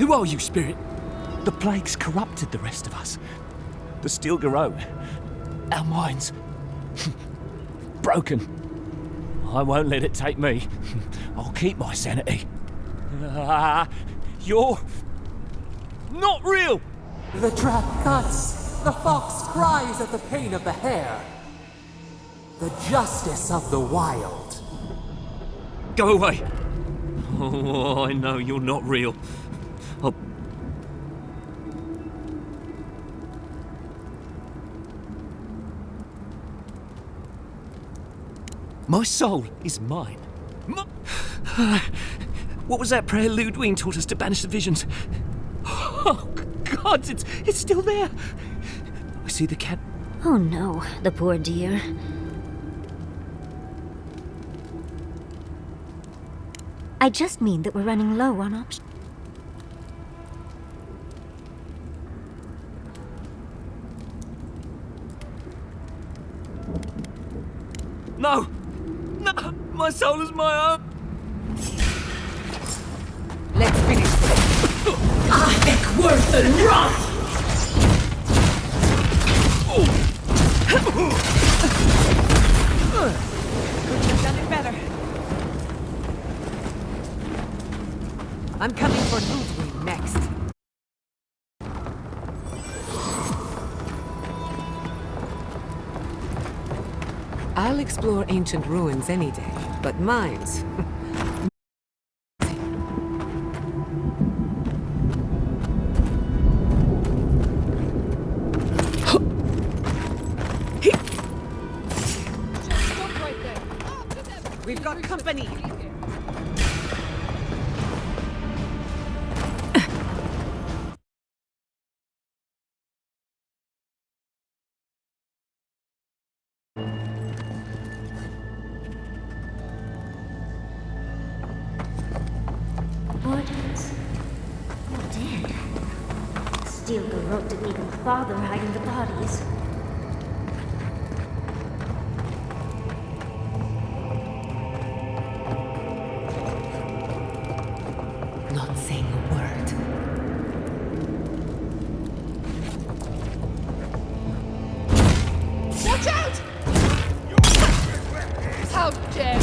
Who are you, spirit? The plague's corrupted the rest of us. The steel garrote. Our minds. Broken. I won't let it take me. I'll keep my sanity. You're not real! The trap cuts. The fox cries at the pain of the hare. The justice of the wild. Go away! Oh, I know you're not real. I'll... My soul is mine. What was that prayer Ludwig taught us to banish the visions? Oh, God, it's still there. I see the cat. Oh no, the poor dear. I just mean that we're running low on options. No! No! My soul is my own! Let's finish this. Worth and wrath! Couldn't have done it better. I'm coming for Ludwig next. I'll explore ancient ruins any day, but mines... We've got company! Bodies. Dead. Steel garrote didn't even bother hiding the bodies. Not saying a word. Watch out! How dare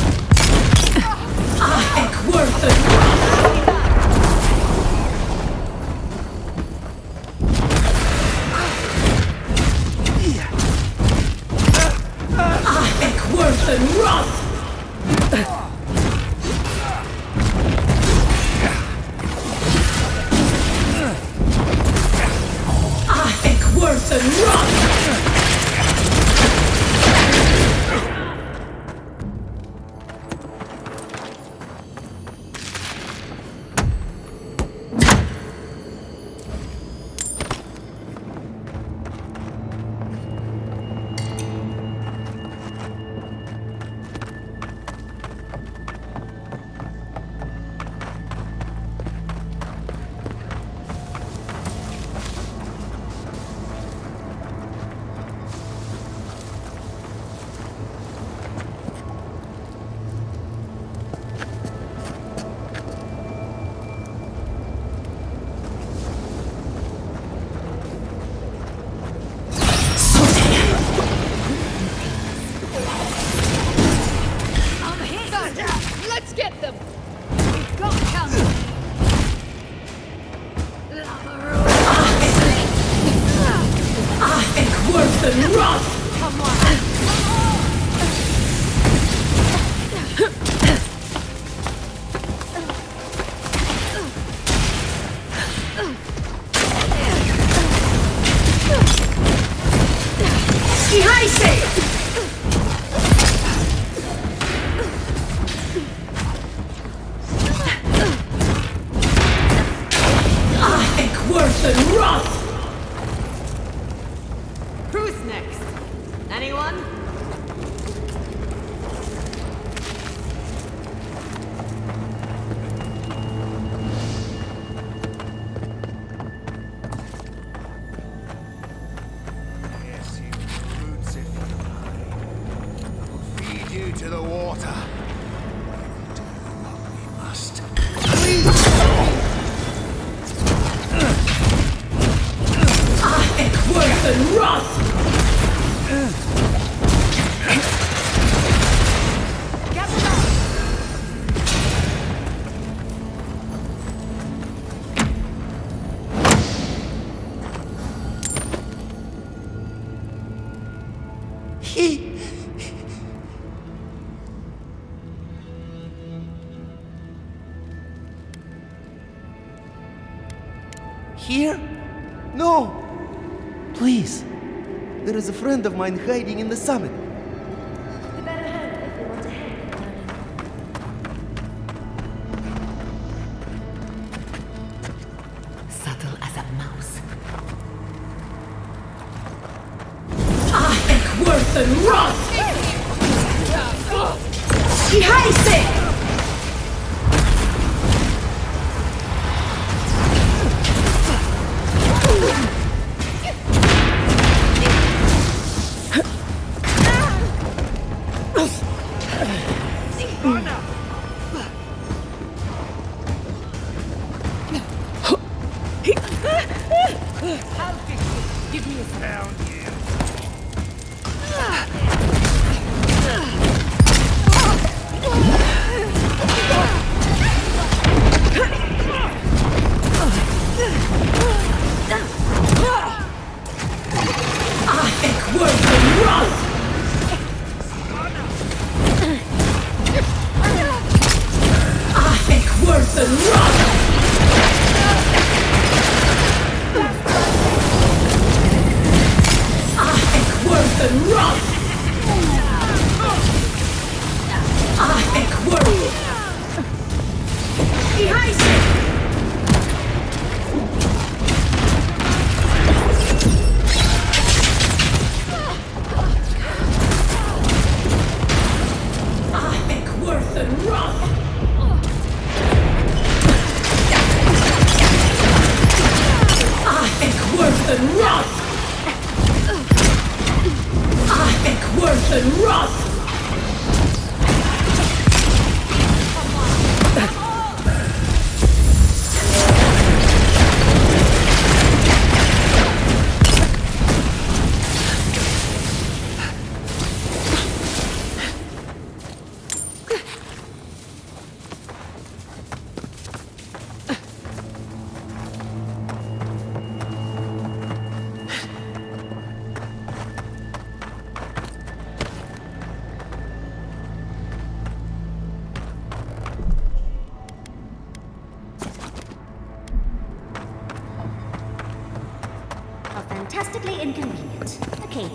Here? No! Please. There is a friend of mine hiding in the summit. We better hurry if we want to help him, darling. Subtle as a mouse. Worth and rot! Die heiße! How fantastically inconvenient. Okay.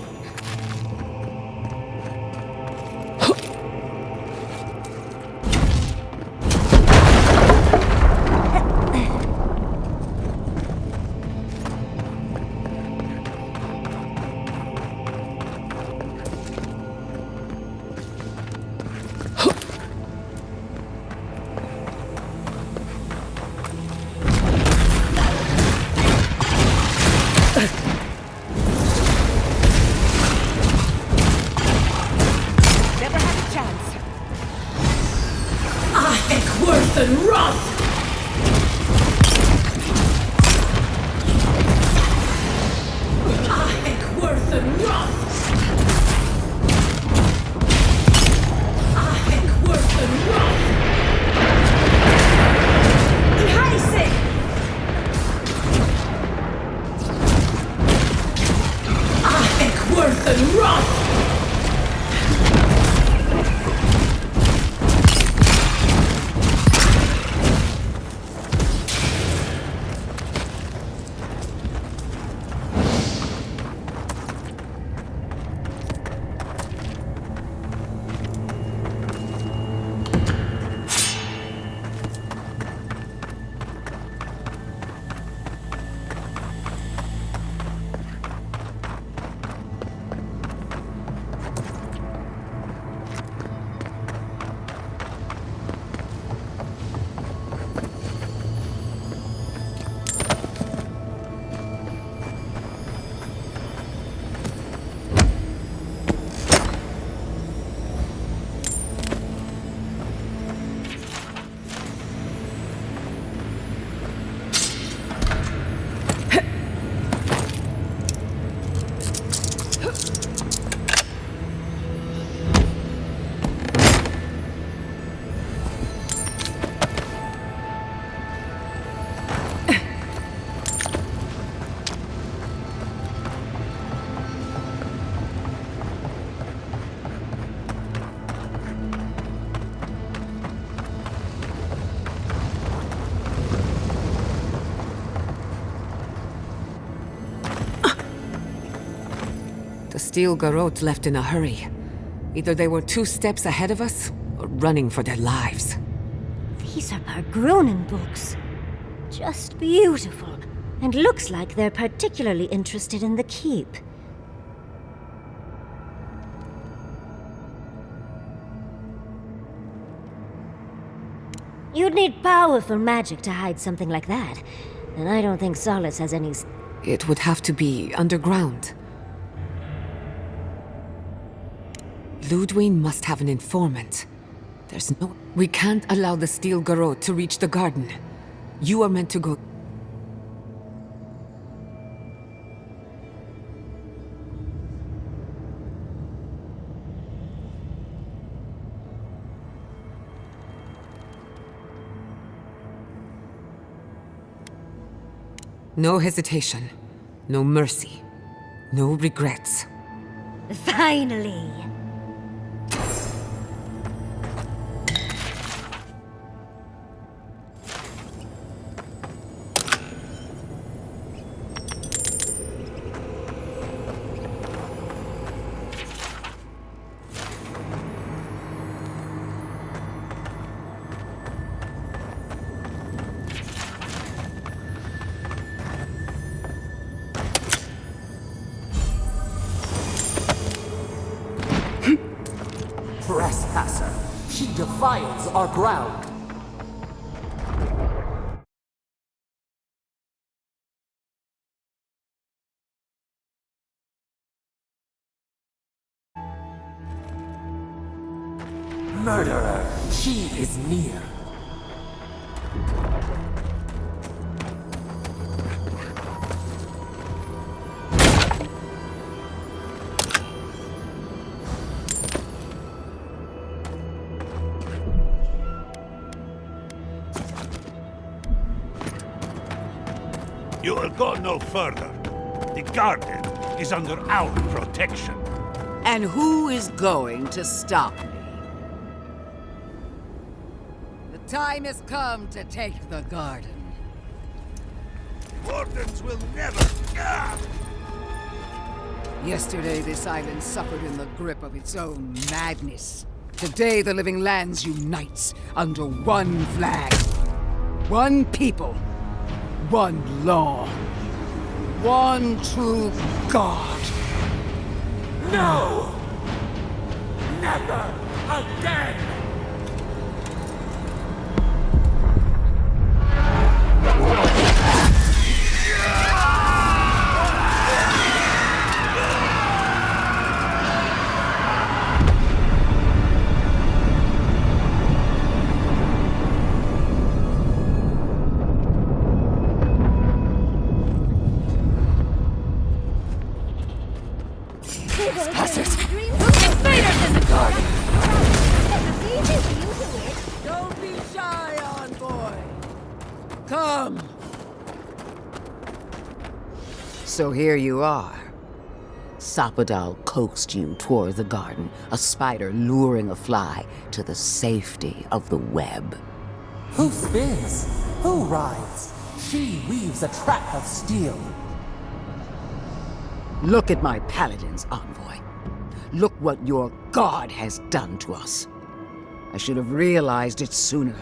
Steel Garrote left in a hurry. Either they were 2 steps ahead of us, or running for their lives. These are Pargronen books. Just beautiful. And looks like they're particularly interested in the keep. You'd need powerful magic to hide something like that. And I don't think Solace has any... It would have to be underground. Ludwig must have an informant. There's no... We can't allow the Steel Garrote to reach the garden. You are meant to go... No hesitation, no mercy, no regrets. Finally! Trespasser! She defiles our ground! Murderer! She is near! You will go no further. The garden is under our protection. And who is going to stop me? The time has come to take the garden. Wardens will never... Yesterday, this island suffered in the grip of its own madness. Today, the living lands unites under one flag. One people. One law. One true God. No! Never again! Don't be shy, envoy. Come. So here you are. Sapadal coaxed you toward the garden, a spider luring a fly to the safety of the web. Who spins? Who rides? She weaves a trap of steel. Look at my paladins, envoy. Look what your god has done to us. I should have realized it sooner.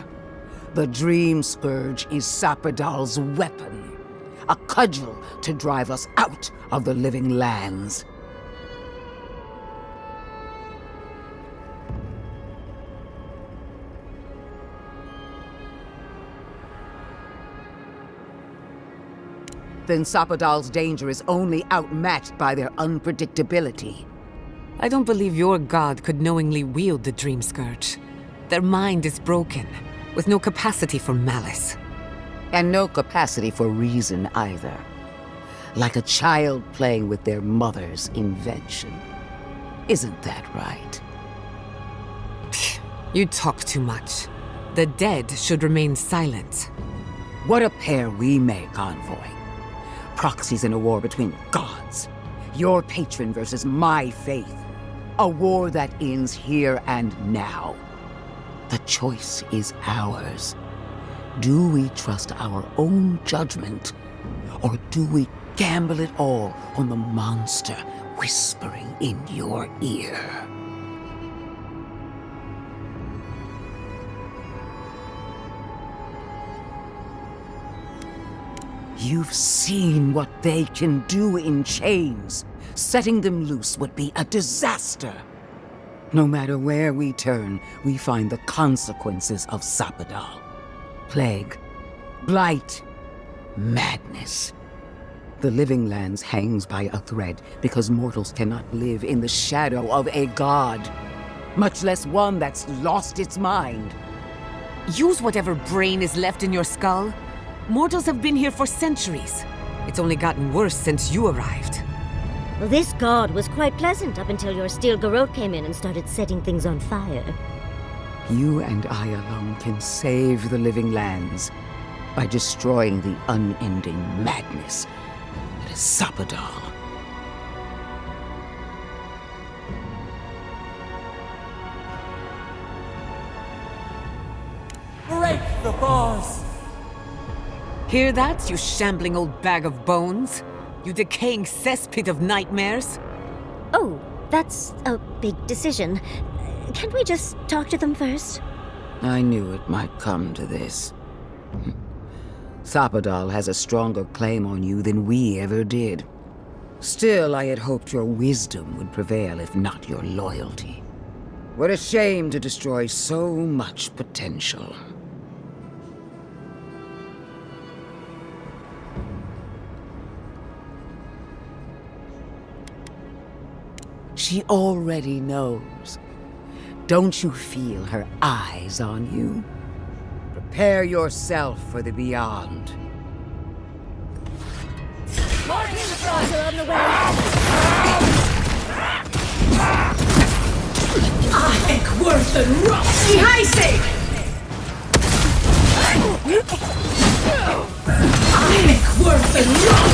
The Dream Scourge is Sapadal's weapon. A cudgel to drive us out of the living lands. Then Sapadal's danger is only outmatched by their unpredictability. I don't believe your god could knowingly wield the Dream Scourge. Their mind is broken, with no capacity for malice. And no capacity for reason either. Like a child playing with their mother's invention. Isn't that right? You talk too much. The dead should remain silent. What a pair we make, envoy. Proxies in a war between gods. Your patron versus my faith. A war that ends here and now. The choice is ours. Do we trust our own judgment, or do we gamble it all on the monster whispering in your ear. You've seen what they can do in chains. Setting them loose would be a disaster. No matter where we turn, we find the consequences of Sapadal. Plague, blight, madness. The Living Lands hangs by a thread because mortals cannot live in the shadow of a god, much less one that's lost its mind. Use whatever brain is left in your skull. Mortals have been here for centuries. It's only gotten worse since you arrived. Well, this god was quite pleasant up until your steel garrote came in and started setting things on fire. You and I alone can save the Living Lands by destroying the unending madness that is Sapadal. Break the bars! Hear that, you shambling old bag of bones? You decaying cesspit of nightmares? Oh, that's a big decision. Can't we just talk to them first? I knew it might come to this. Sapadal has a stronger claim on you than we ever did. Still, I had hoped your wisdom would prevail, if not your loyalty. What a shame to destroy so much potential. She already knows. Don't you feel her eyes on you? Prepare yourself for the beyond. More infantry on the way! Worth and rock! Die Heise! Worth and rock!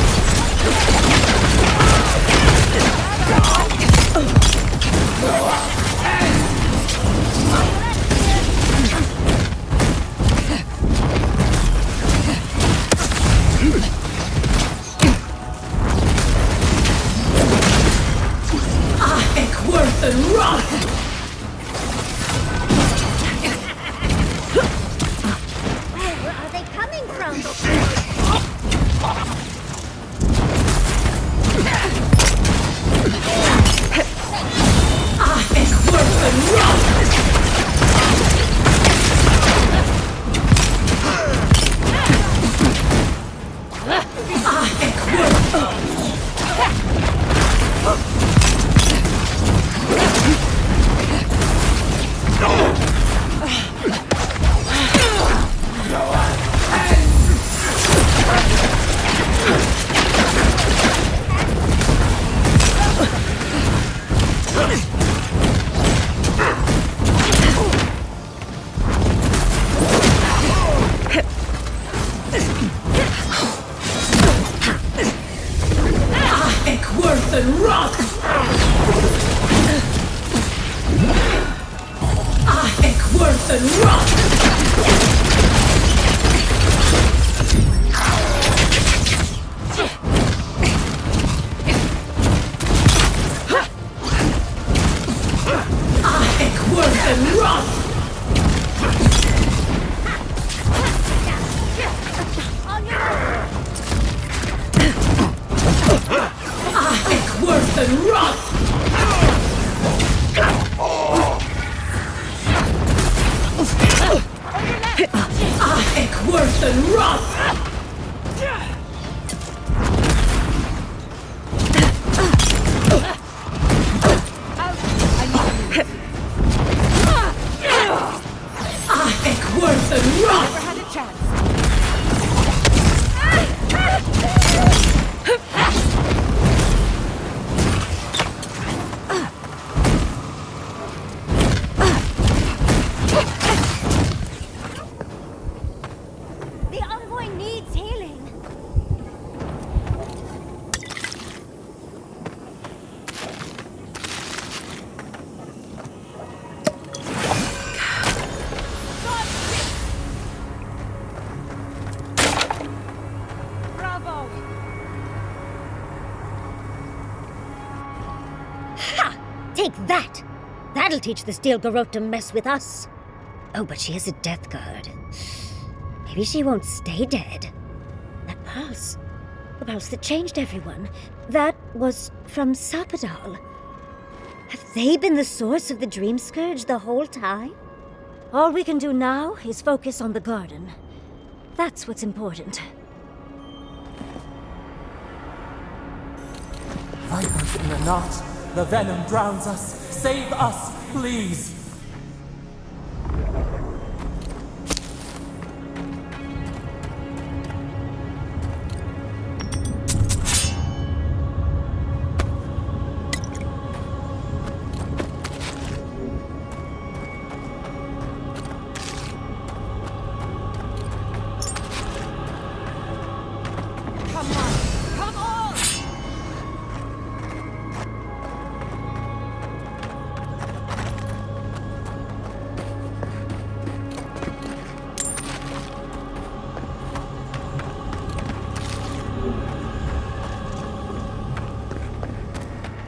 Worth and rock! Where are they coming from? Worth and rock! Worth and rock! Worth and rock! Worth and rock! Worth and rock! Worth and rock! Worth and rock! Never had a chance. The envoy needs healing. Take that! That'll teach the Steel Garrote to mess with us. Oh, but she has a death guard. Maybe she won't stay dead. That pulse. The pulse that changed everyone. That was from Sapadal. Have they been the source of the Dream Scourge the whole time? All we can do now is focus on the garden. That's what's important. Vipers in a knot. The venom drowns us. Save us, please!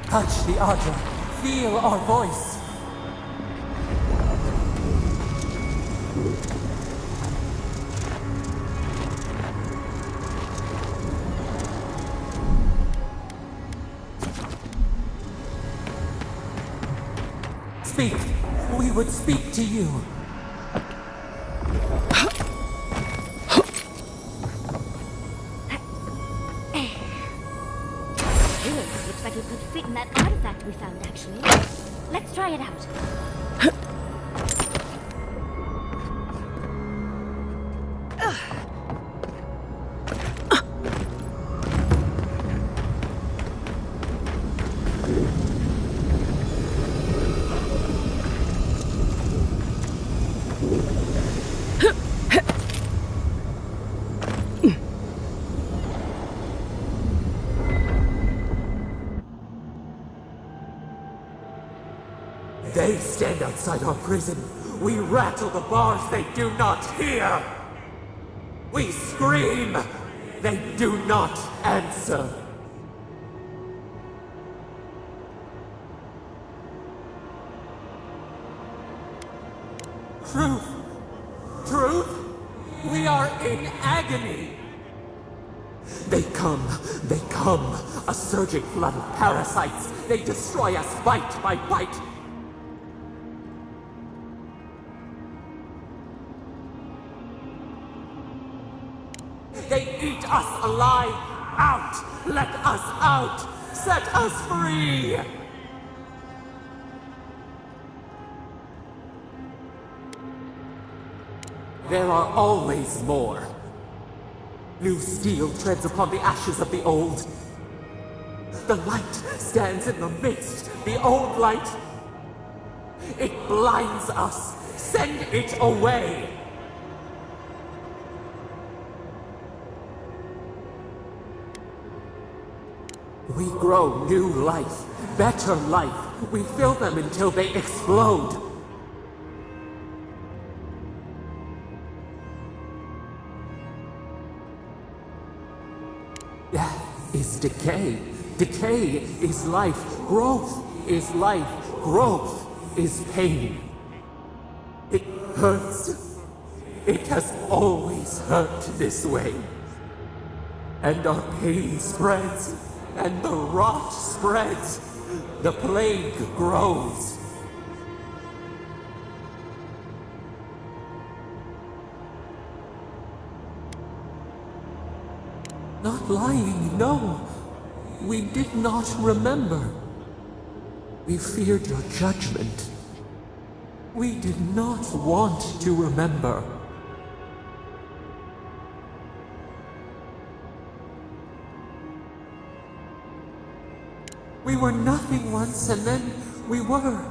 Touch the Adra. Feel our voice. Speak. We would speak to you. Looks like it could fit in that artifact we found, actually. Let's try it out. They stand outside our prison. We rattle the bars they do not hear. We scream. They do not answer. Truth. Truth? We are in agony. They come, a surging flood of parasites. They destroy us bite by bite. They eat us alive! Out! Let us out! Set us free! There are always more. New steel treads upon the ashes of the old. The light stands in the midst, the old light. It blinds us. Send it away! We grow new life, better life. We fill them until they explode. Death is decay. Decay is life. Growth is life. Growth is pain. It hurts. It has always hurt this way. And our pain spreads. And the rot spreads. The plague grows. Not lying, no. We did not remember. We feared your judgment. We did not want to remember. We were nothing once, and then we were.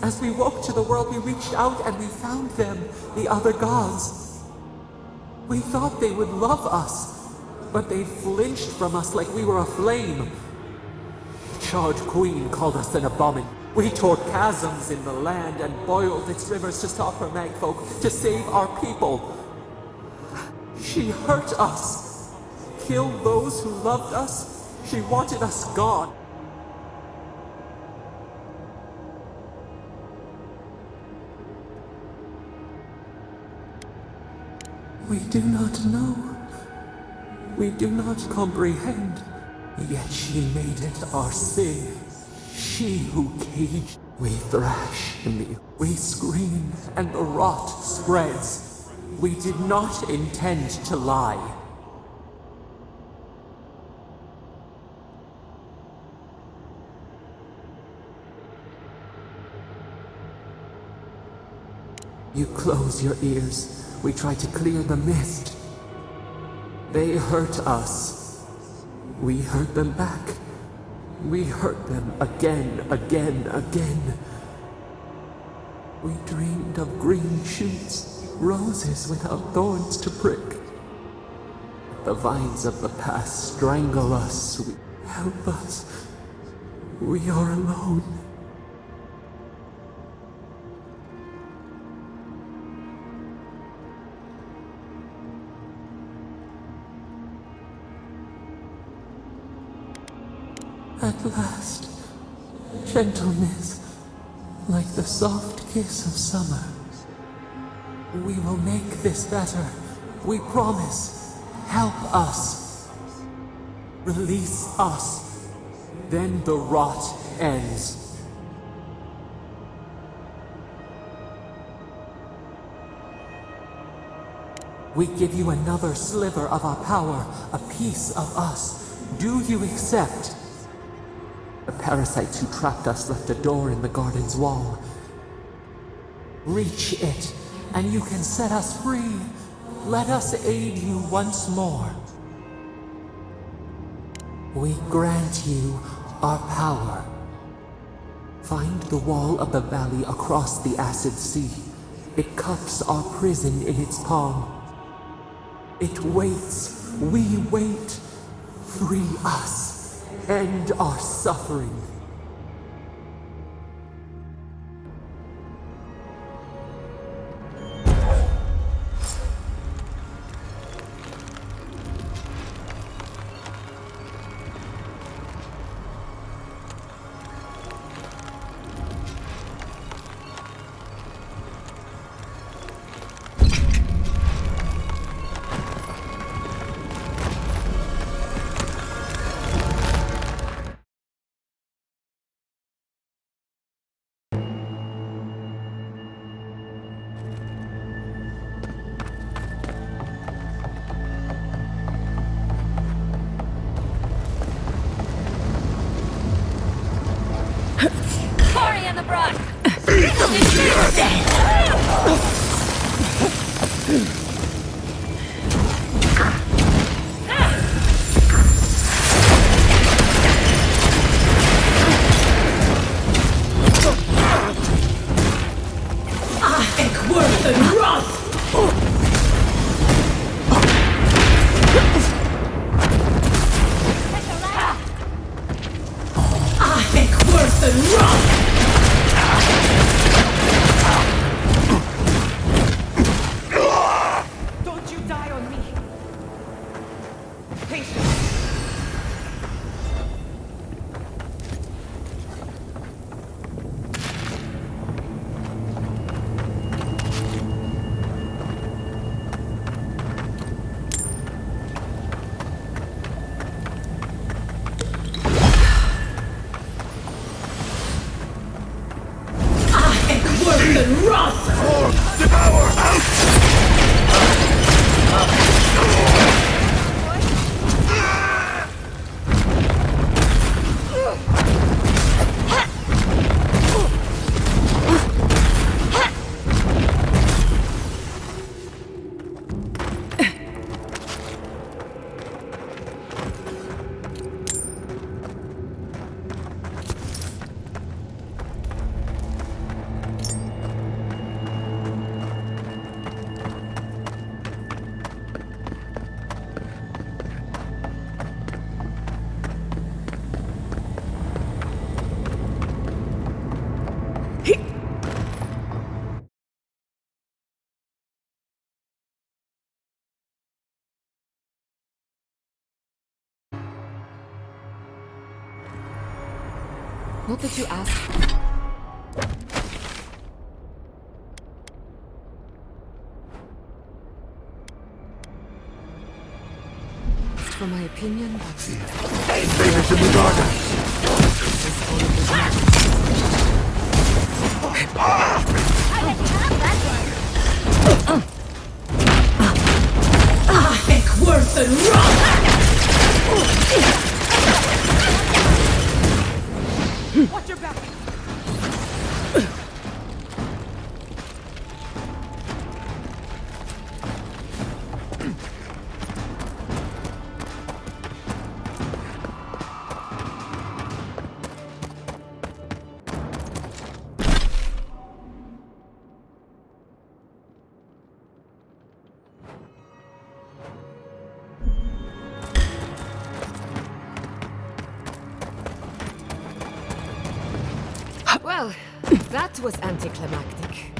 As we woke to the world, we reached out and we found them, the other gods. We thought they would love us, but they flinched from us like we were a flame. The charred queen called us an abomin. We tore chasms in the land and boiled its rivers to stop her magfolk, to save our people. She hurt us, killed those who loved us. She wanted us gone. We do not know. We do not comprehend. Yet she made it our sin. She who caged. We thrash in the... We scream, and the rot spreads. We did not intend to lie. You close your ears. We try to clear the mist. They hurt us. We hurt them back. We hurt them again, again, again. We dreamed of green shoots, roses without thorns to prick. The vines of the past strangle us. Help us. We are alone. At last, gentleness, like the soft kiss of summer. We will make this better. We promise. Help us. Release us. Then the rot ends. We give you another sliver of our power, a piece of us. Do you accept? The parasites who trapped us left a door in the garden's wall. Reach it, and you can set us free. Let us aid you once more. We grant you our power. Find the wall of the valley across the acid sea. It cups our prison in its palm. It waits. We wait. Free us. End our suffering. Cory in the brush! Worth and wrath! I think worth and wrath! Don't you die on me! Patience! Worth and wrath! Devour out! What did you ask for? for my opinion, but Invaders in the gardens! Heck worse than rot! Watch your back! well, that was anticlimactic.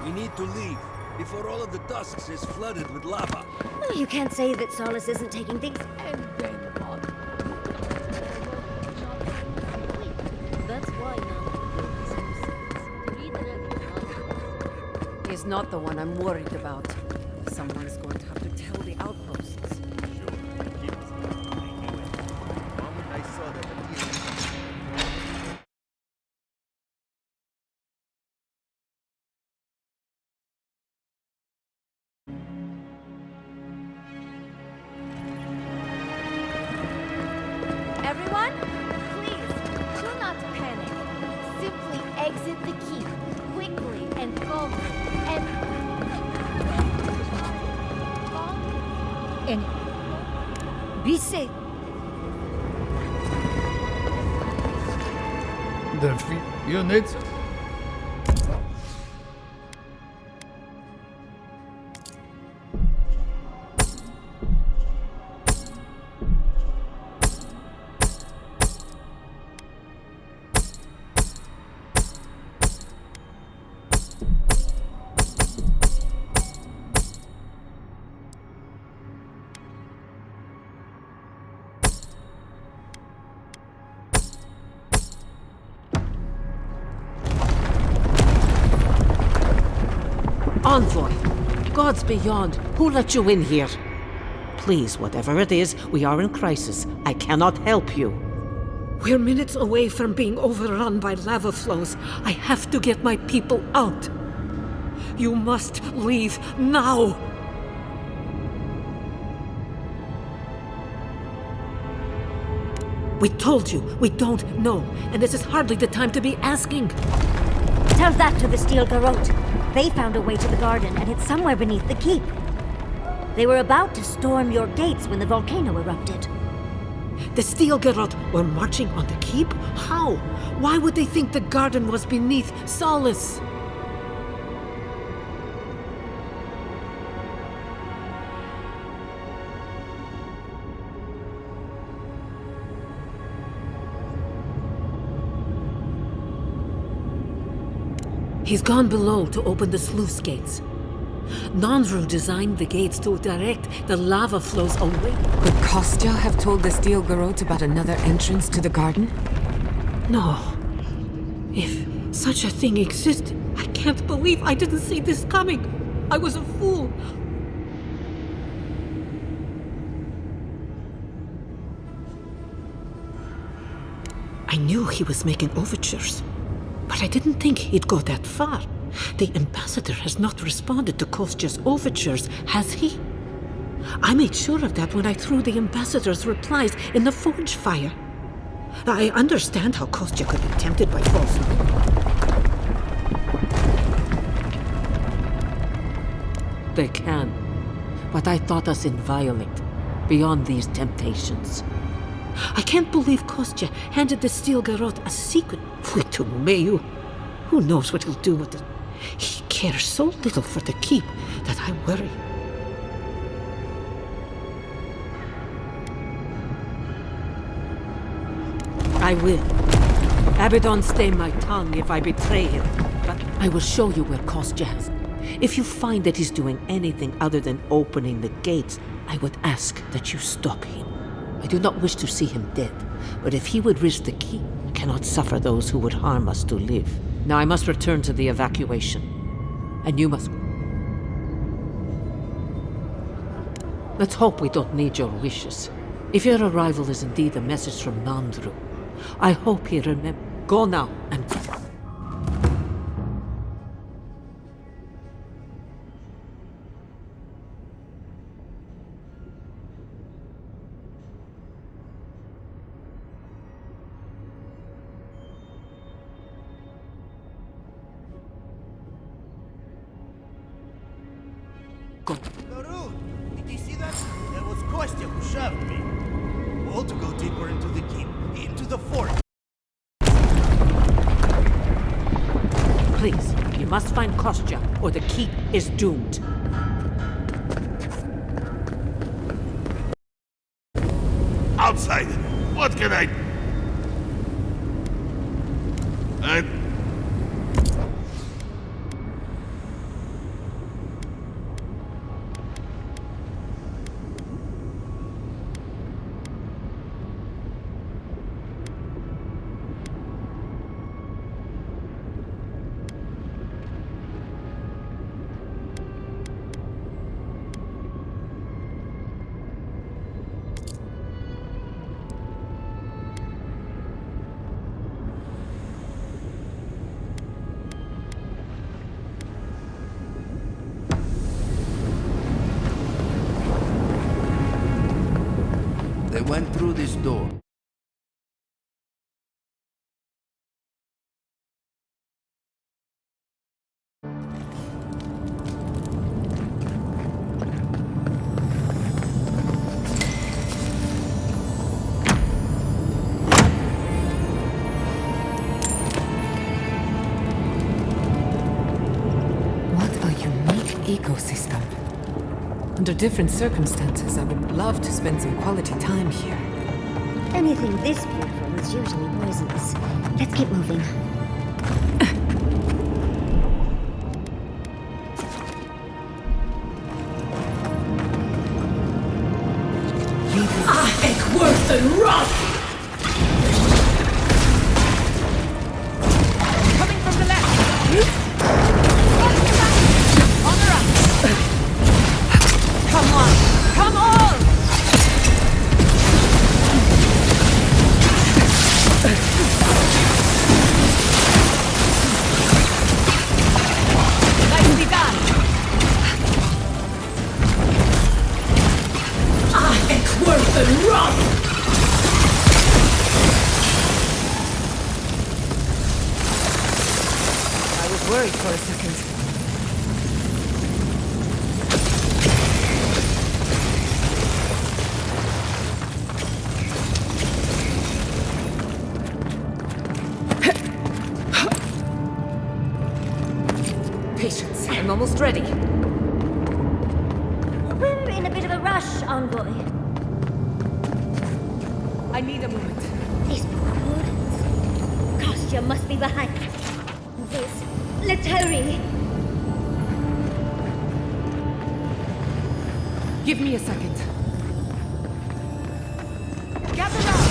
We need to leave before all of the tusks is flooded with lava. Well, you can't say that Solace isn't taking things. That's why now He's not the one I'm worried about. Someone's going to have to tell the outposts. Everyone, please do not panic. Simply exit the keep quickly and calmly and And be safe. Defeat units. Envoy, gods beyond, who let you in here? Please, whatever it is, we are in crisis. I cannot help you. We're minutes away from being overrun by lava flows. I have to get my people out. You must leave now. We told you, we don't know, and this is hardly the time to be asking. Tell that to the Steel Garrote. They found a way to the garden, and it's somewhere beneath the keep. They were about to storm your gates when the volcano erupted. The Steel Garrote were marching on the keep? How? Why would they think the garden was beneath Solace? He's gone below to open the sluice gates. Nonru designed the gates to direct the lava flows away. Could Kostya have told the Steel Garrote about another entrance to the garden? No. If such a thing existed, I can't believe I didn't see this coming. I was a fool. I knew he was making overtures, but I didn't think he'd go that far. The ambassador has not responded to Kostya's overtures, has he? I made sure of that when I threw the ambassador's replies in the forge fire. I understand how Kostya could be tempted by falsehood. They can, but I thought us inviolate, beyond these temptations. I can't believe Kostya handed the Steel Garrote a secret. To Mayu. Who knows what he'll do with it? He cares so little for the keep that I worry. I will. Abaddon stay my tongue if I betray him, but I will show you where Kostya is. If you find that he's doing anything other than opening the gates, I would ask that you stop him. I do not wish to see him dead, but if he would risk the key, I cannot suffer those who would harm us to live. Now I must return to the evacuation, and you must... Let's hope we don't need your wishes. If your arrival is indeed a message from Nandru, I hope he remembers. Go now, and... Go. Garou, did you see that? That was Kostya who shoved me. All to go deeper into the keep, into the fort. Please, you must find Kostya, or the keep is doomed. Outside! What can I... They went through this door. What a unique ecosystem. Under different circumstances, I would love to spend some quality time here. Anything this beautiful is usually poisonous. Let's keep moving. Ahek worse than rot! Coming from the left! On the right! Come on! Come on! Nicely done! Ahek worse than rot! I was worried for a second. Patience, I'm almost ready. We're in a bit of a rush, Envoy. I need a moment. These poor rodents. Kostya must be behind. Please, let's hurry. Give me a second. Gather round!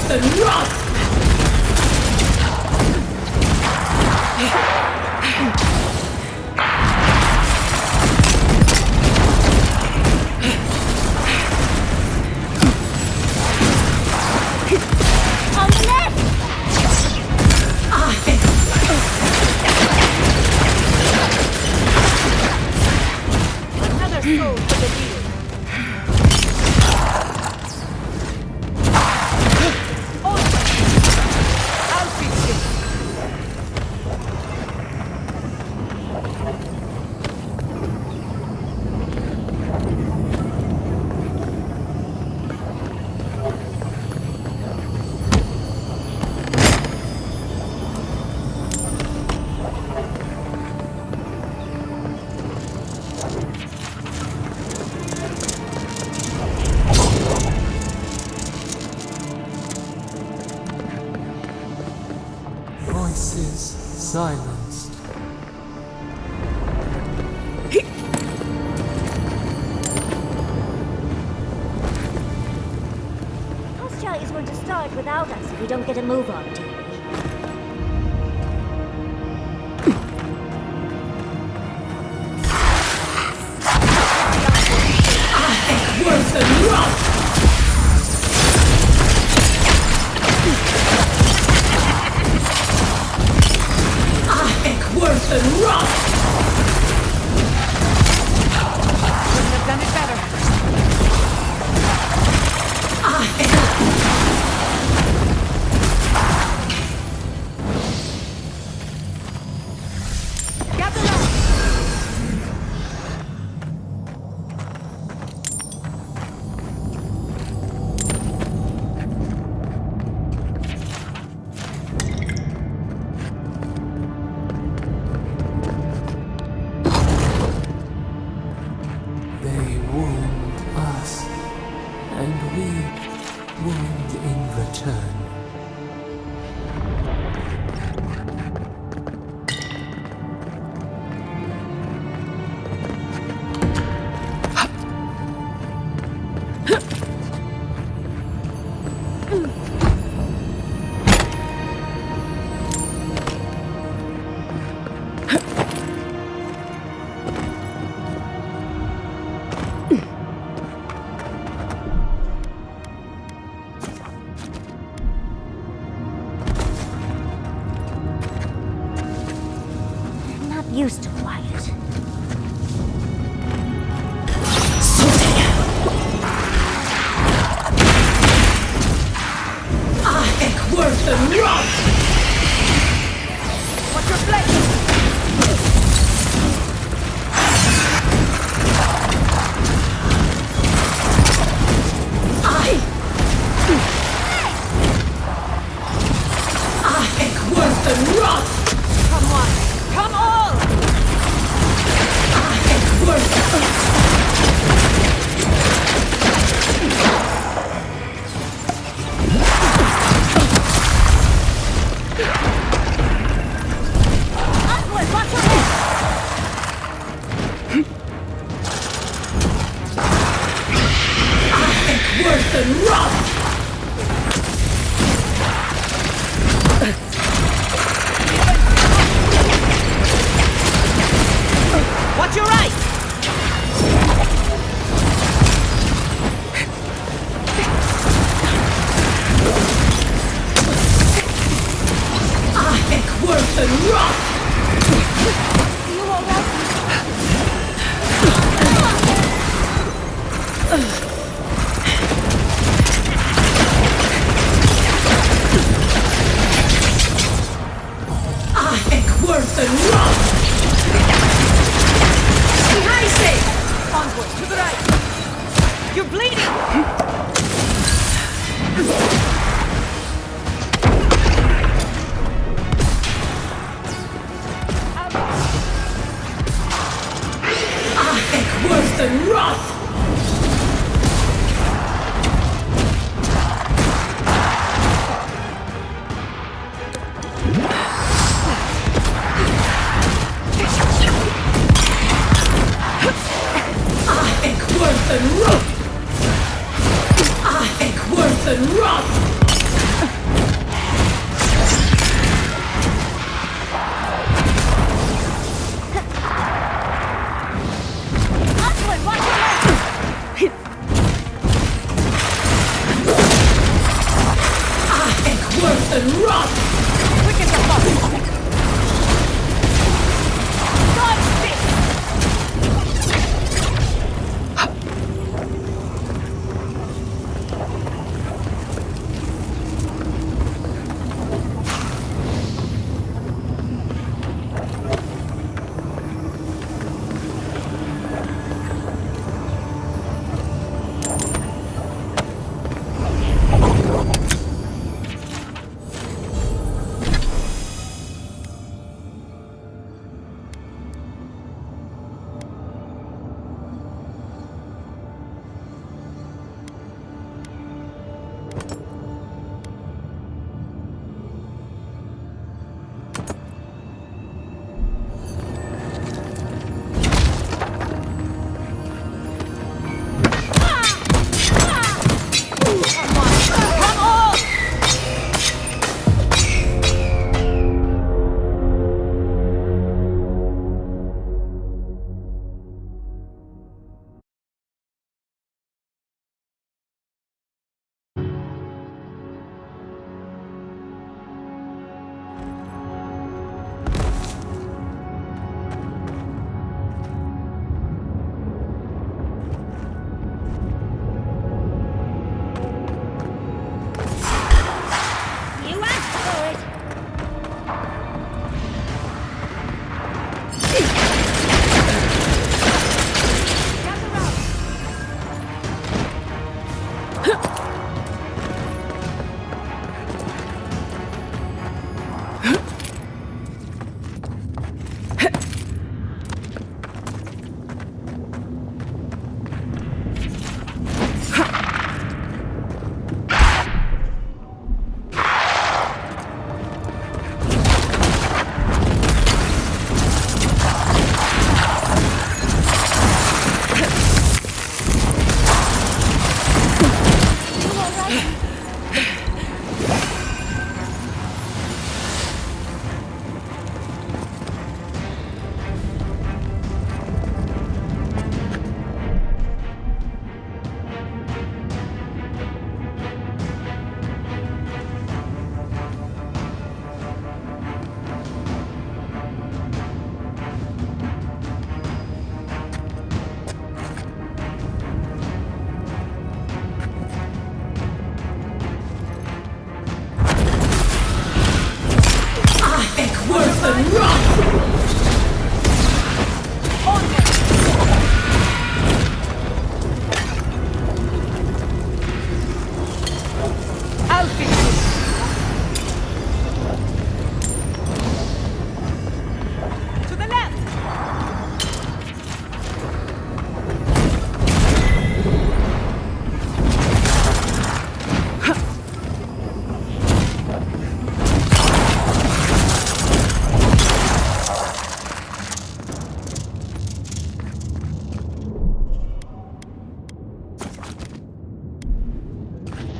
worth and wrath! On the left! Another soul for the deal. I'll fix it. Voices silenced. Kostya is going to start without us if we don't get a move on, TV. Worth and wrath! Worth and wrath! Couldn't have done it better. Gather up! They wound us, and we wound in return. I'm not used to quiet. Worth and wrath! What's your place? Worth and wrath! Come on! Come all! Worth Onward! Watch your head! worth and wrath! Watch your right! Worth and wrath! You all right? Worth and wrath! Behind me! Onward, to the right! You're bleeding! Worth and wrath! Worth and wrath! Worth and wrath!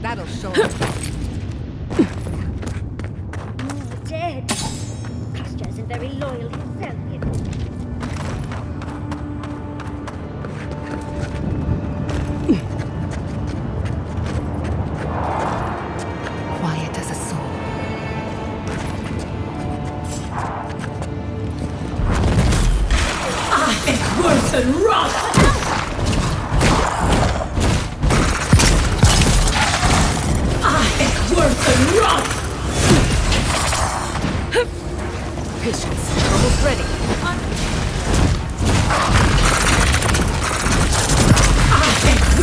That'll show. Dead. Kostya isn't very loyal himself, you know. Quiet as a soul. Worse than rot! Worse than rot! Patience. Almost ready.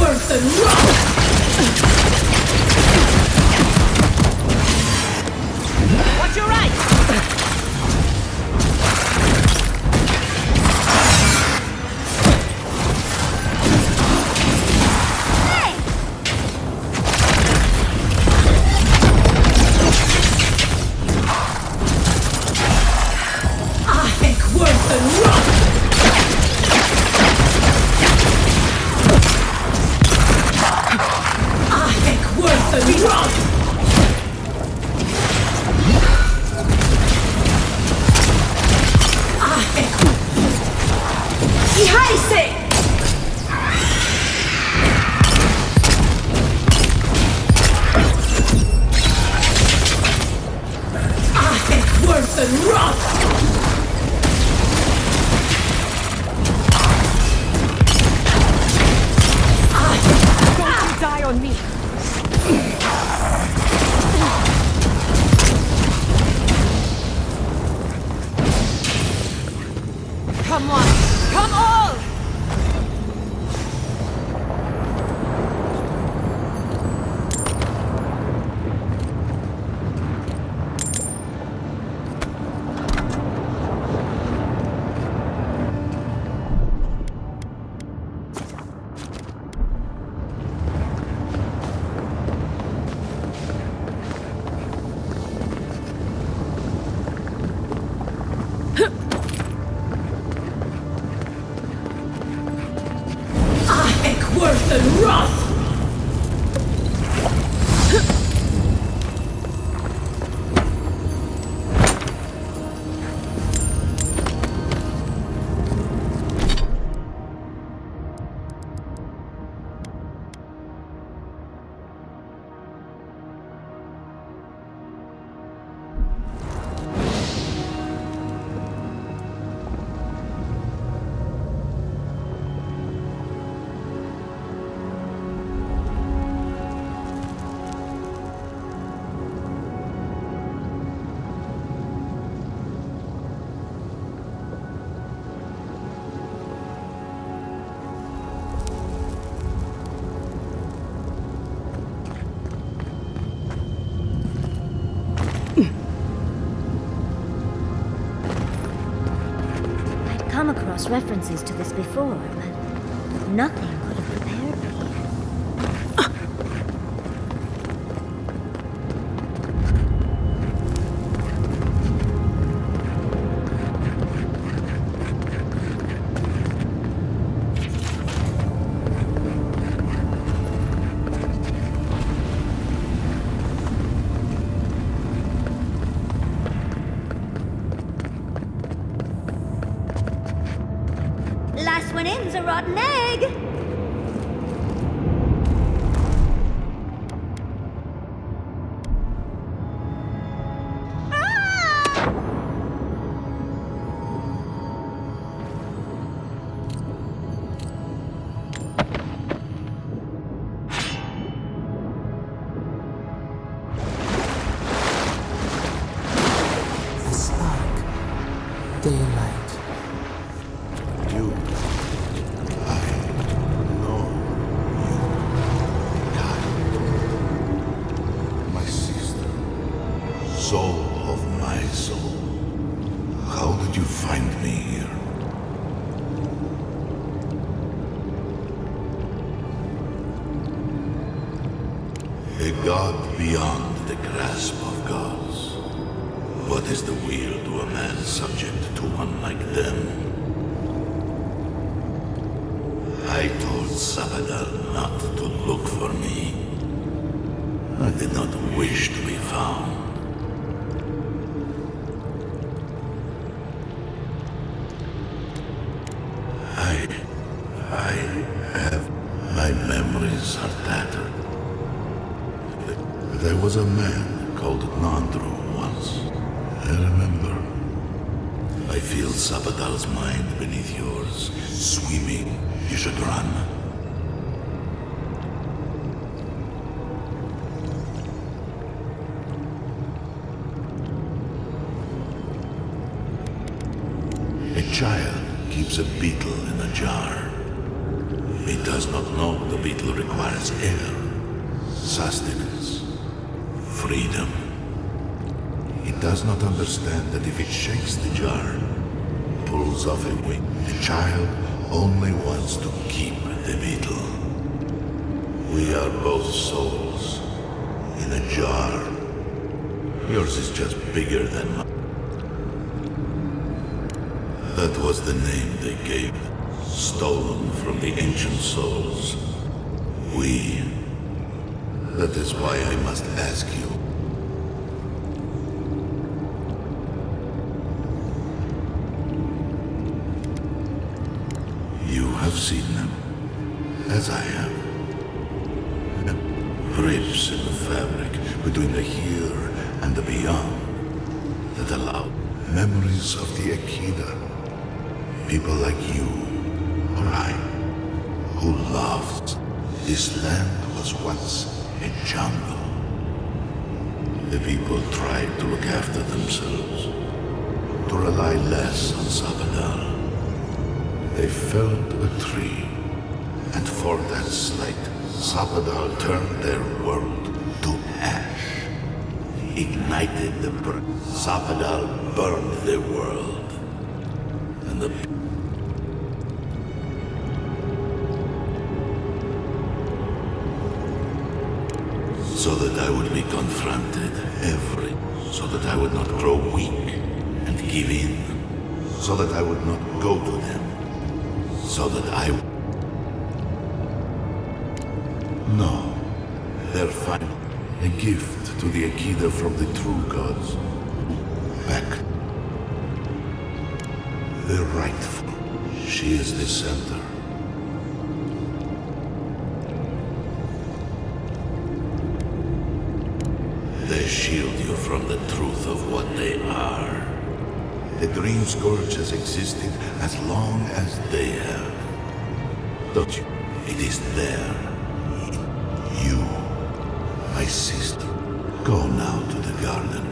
Worse than rot! Watch your right! Worse than rot! Worse than rot! Ihajse! Worse than rot! Die on me. Come on. Come all! Worse than rot! Come across references to this before, but nothing could have prepared me. an egg! The spark. Daylight. You. I know you died. My sister. Soul of my soul. How did you find me here? A god beyond the grasp of gods. What is the will to a man subject to one like them? I told Sabadell not to look for me. I did not wish to be found. I have... My memories are tattered. There was a man called Nandru once. I remember. I feel Sabadell's mind beneath yours. Swimming, you should run. A child keeps a beetle in a jar. He does not know the beetle requires air, sustenance, freedom. He does not understand that if it shakes the jar, pulls off a wing, the child only wants to keep the beetle. We are both souls in a jar. Yours is just bigger than mine. That was the name they gave, stolen from the ancient souls. We. That is why I must ask you. You have seen them, as I have. Rips in the fabric between the here and the beyond that allow memories of the Akida. People like you, or I, who loved. This land was once a jungle. The people tried to look after themselves, to rely less on Sabadell. They felled a tree, and for that slight, Sabadell turned their world to ash. Ignited the burn. Sabadell burned the world, and the so that I would be confronted so that I would not grow weak and give in, so that I would not go to them, so that I... No, they're final, a gift to the Akida from the true gods. Back. The rightful. She is the center. They shield you from the truth of what they are. The Dream Scourge has existed as long as they have. Don't you? It is there. You, my sister. Go now to the garden.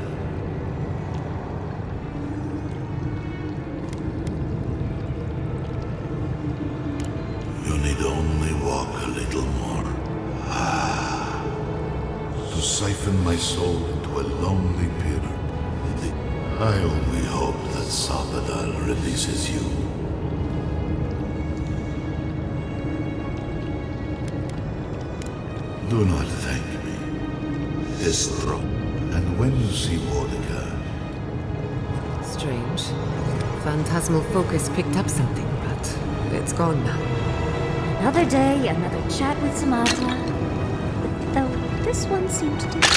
You need only walk a little more. To siphon my soul into a lonely pit. I only hope that Sabadell releases you. Do not thank me. Destroy. And when you see Mordecai... Strange. Phantasmal focus picked up something, but it's gone now. Another day, another chat with Samantha. Though this one seemed to...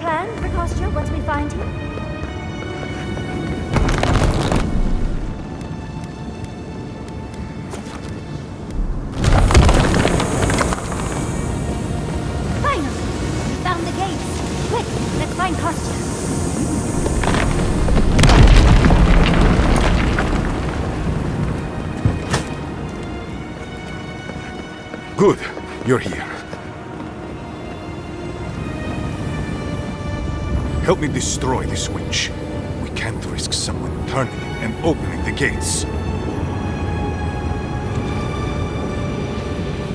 plan for Kostya once we find him? Finally! We found the gates! Quick, let's find Kostya! Good, you're here. Help me destroy this witch. We can't risk someone turning it and opening the gates.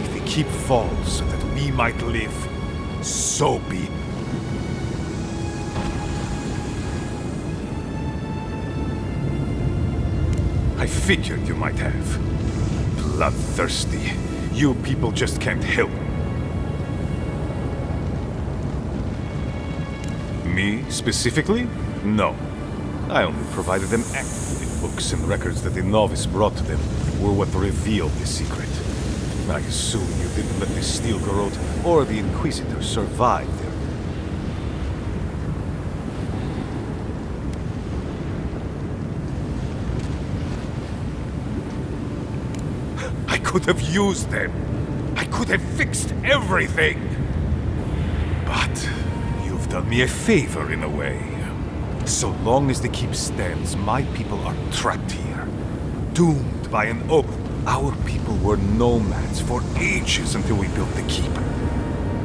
If the keep falls so that we might live, so be it. I figured you might have. Bloodthirsty. You people just can't help. Me, specifically? No. I only provided them access. The books and records that the novice brought to them were what revealed the secret. I assume you didn't let the Steel Garrote or the Inquisitor survive there. I could have used them. I could have fixed everything. But you've done me a favor in a way. So long as the keep stands, my people are trapped here. Doomed by an oath. Our people were nomads for ages until we built the keep.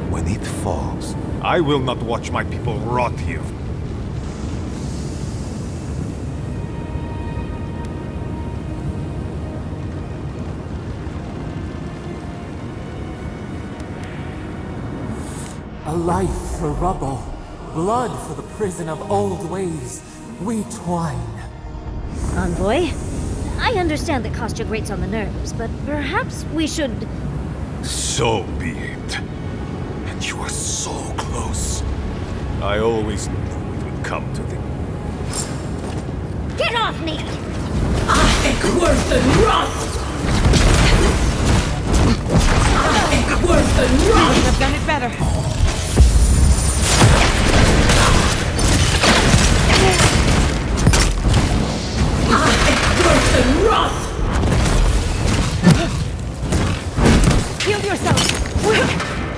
When it falls, I will not watch my people rot here. A life for rubble, blood for the prison of old ways. We twine. Envoy, I understand that Kostya grates on the nerves, but perhaps we should... So be it. And you are so close. I always knew it would come to this. Get off me! I think worse than rot! I think worse than rot! I've done it better. I think worse than rot! Heal yourself! Quick!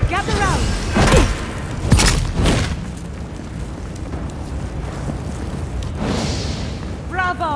Gather round! Bravo!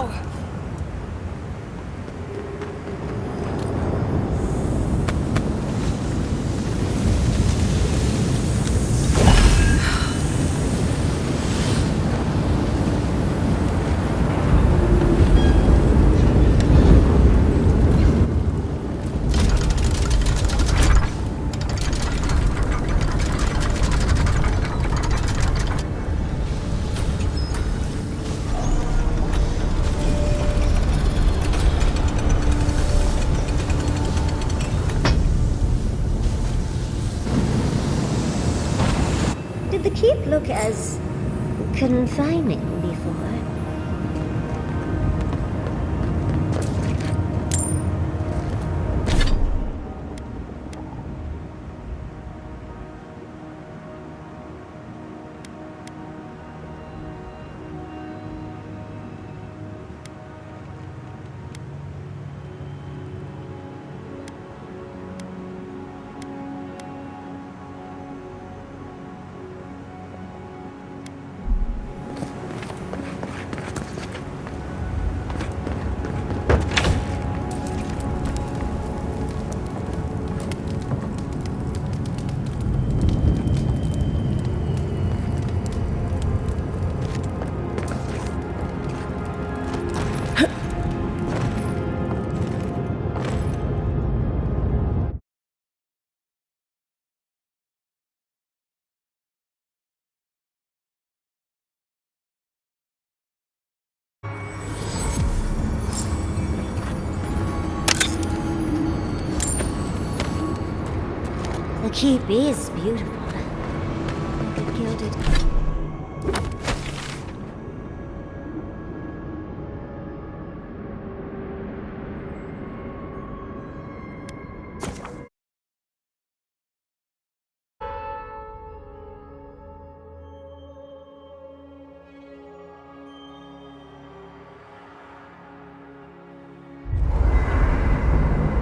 Did the keep look as confining before? The keep is beautiful. Like a gilded...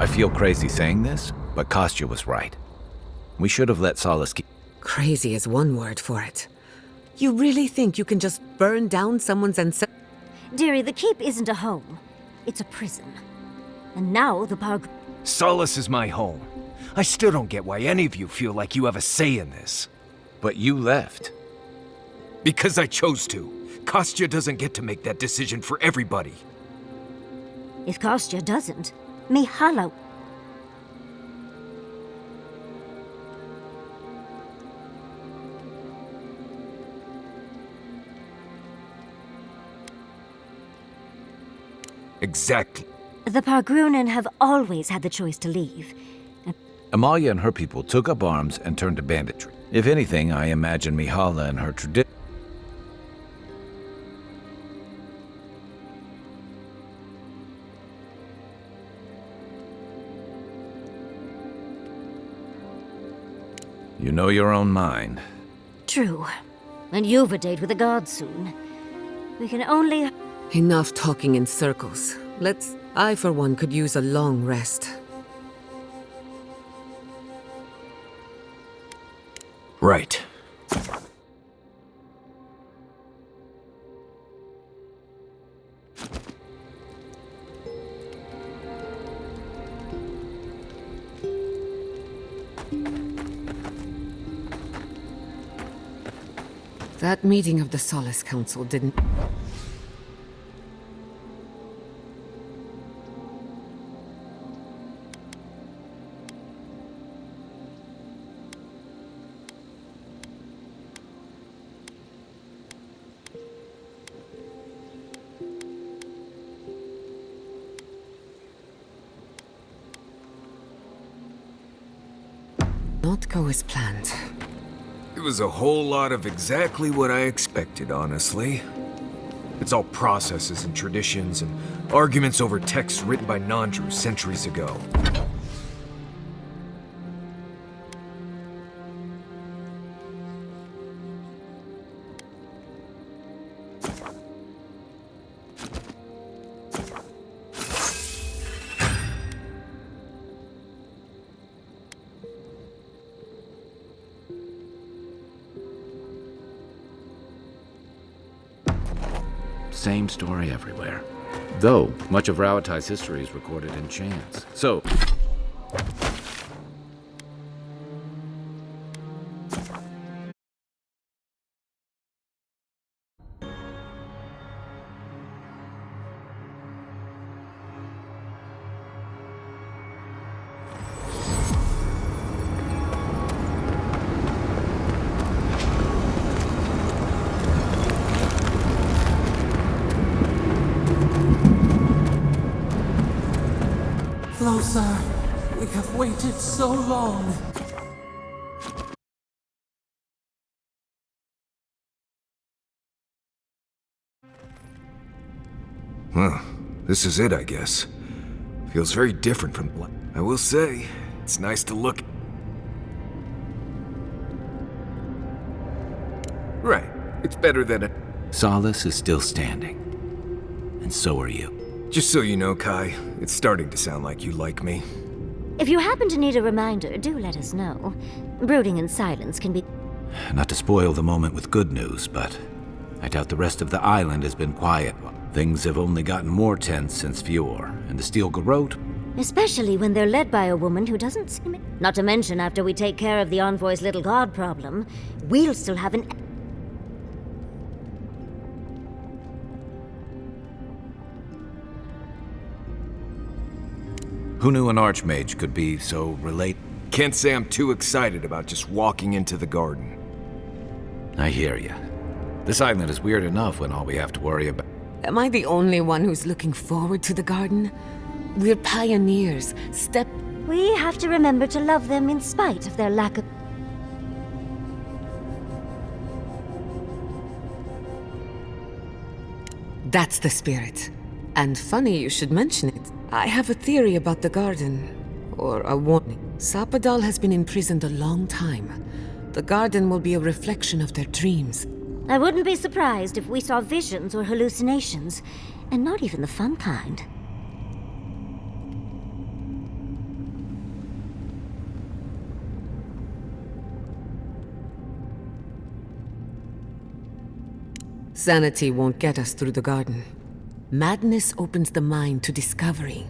I feel crazy saying this, but Kostya was right. We should have let Solace keep... Crazy is one word for it. You really think you can just burn down someone's ancestors? Dearie, the keep isn't a home. It's a prison. And now the Park... Solace is my home. I still don't get why any of you feel like you have a say in this. But you left. Because I chose to. Kostya doesn't get to make that decision for everybody. If Kostya doesn't, Mihala... Exactly. The Pargrunen have always had the choice to leave. Amalia and her people took up arms and turned to banditry. If anything, I imagine Mihala and her tradition... You know your own mind. True. And you've a date with the gods soon. We can only... Enough talking in circles. I, for one, could use a long rest. Right. That meeting of the Solace Council didn't... not go as planned. It was a whole lot of exactly what I expected, honestly. It's all processes and traditions and arguments over texts written by non-Druze centuries ago. Same story everywhere. Though, much of Rauatai's history is recorded in chants. So... Closer. We have waited so long. Well, this is it, I guess. Feels very different from... I will say, it's nice to look... Right. It's better than a... Solace is still standing. And so are you. Just so you know, Kai, it's starting to sound like you like me. If you happen to need a reminder, do let us know. Brooding in silence can be... Not to spoil the moment with good news, but I doubt the rest of the island has been quiet. Things have only gotten more tense since Fior, and the Steel Garrote... Especially when they're led by a woman who doesn't seem... Not to mention, after we take care of the Envoy's little god problem, we'll still have an... Who knew an archmage could be so relate... Can't say I'm too excited about just walking into the garden. I hear ya. This island is weird enough when all we have to worry about... Am I the only one who's looking forward to the garden? We're pioneers. We have to remember to love them in spite of their lack of... That's the spirit. And funny you should mention it. I have a theory about the garden. Or a warning. Sapadal has been imprisoned a long time. The garden will be a reflection of their dreams. I wouldn't be surprised if we saw visions or hallucinations. And not even the fun kind. Sanity won't get us through the garden. Madness opens the mind to discovery.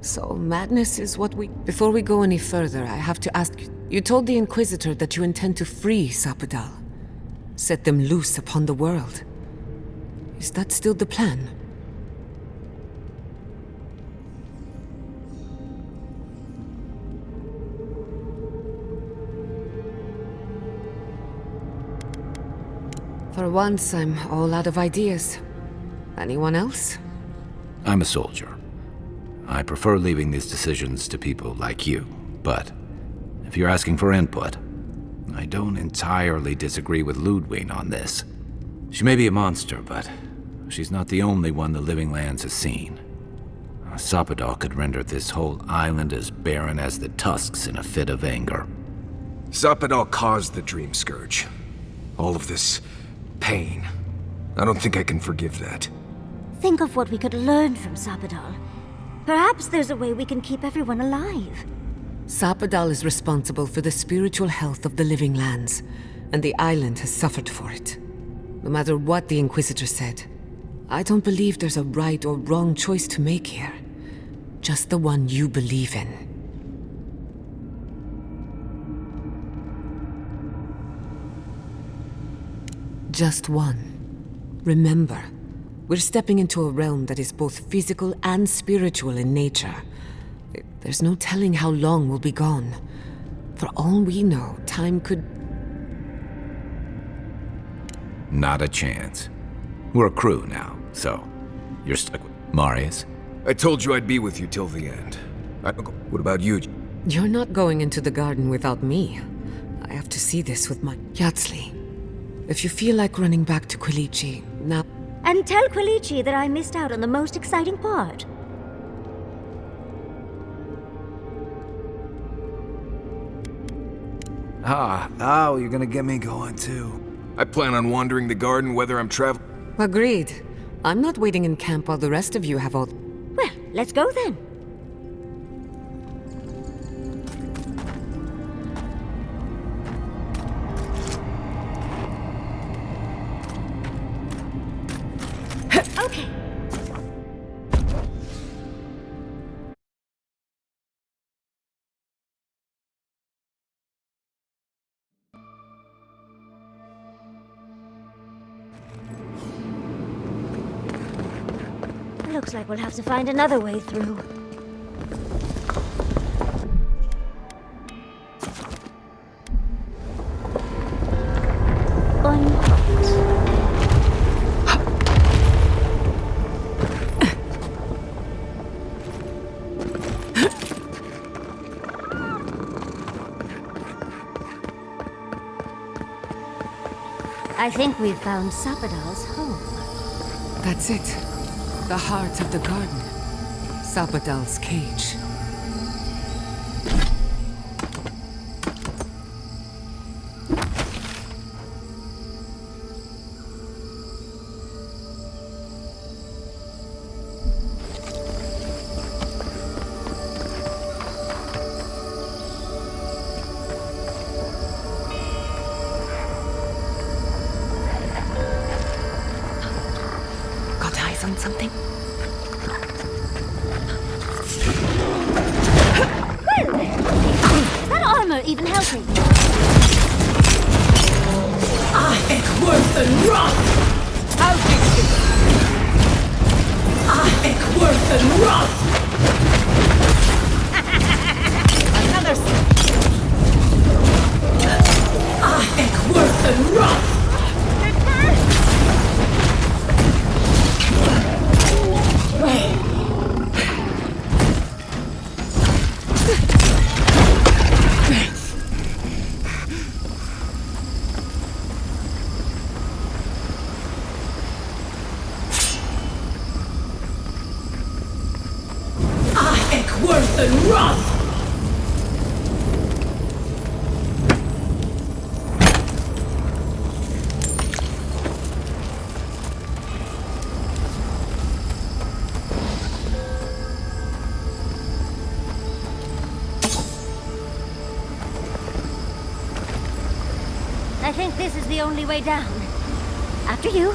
So madness is what we... Before we go any further, I have to ask you... You told the Inquisitor that you intend to free Sapadal. Set them loose upon the world. Is that still the plan? For once, I'm all out of ideas. Anyone else? I'm a soldier. I prefer leaving these decisions to people like you, but if you're asking for input, I don't entirely disagree with Ludwig on this. She may be a monster, but she's not the only one the Living Lands has seen. Sapadal could render this whole island as barren as the tusks in a fit of anger. Sapadal caused the Dream Scourge. All of this pain. I don't think I can forgive that. Think of what we could learn from Sapadal. Perhaps there's a way we can keep everyone alive. Sapadal is responsible for the spiritual health of the Living Lands, and the island has suffered for it. No matter what the Inquisitor said, I don't believe there's a right or wrong choice to make here. Just the one you believe in. Just one. Remember, we're stepping into a realm that is both physical and spiritual in nature. There's no telling how long we'll be gone. For all we know, time could... Not a chance. We're a crew now, so you're stuck with Marius. I told you I'd be with you till the end. What about you? You're not going into the garden without me. I have to see this with my... Yatsli. If you feel like running back to Quilici, now... And tell Quilici that I missed out on the most exciting part. Now you're gonna get me going too. I plan on wandering the garden whether I'm traveling. Agreed. I'm not waiting in camp while the rest of you have all... Well, let's go then. Okay. Looks like we'll have to find another way through. I think we've found Sapadal's home. That's it. The heart of the garden. Sapadal's cage. Got eyes on something? Is that armor even helping? I am worse than rot! How did you... I am worse than rot! Another... I am worse than rot! Worse than rot! I think this is the only way down. After you.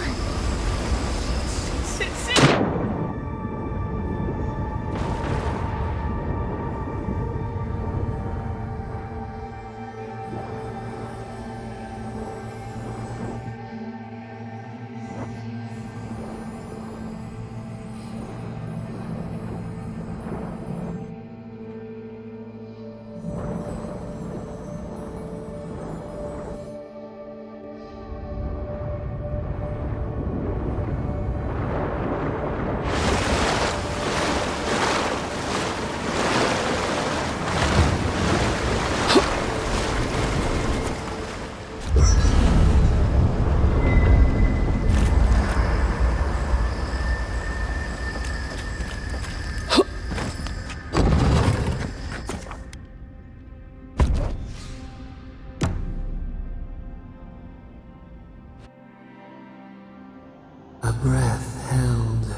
A breath held.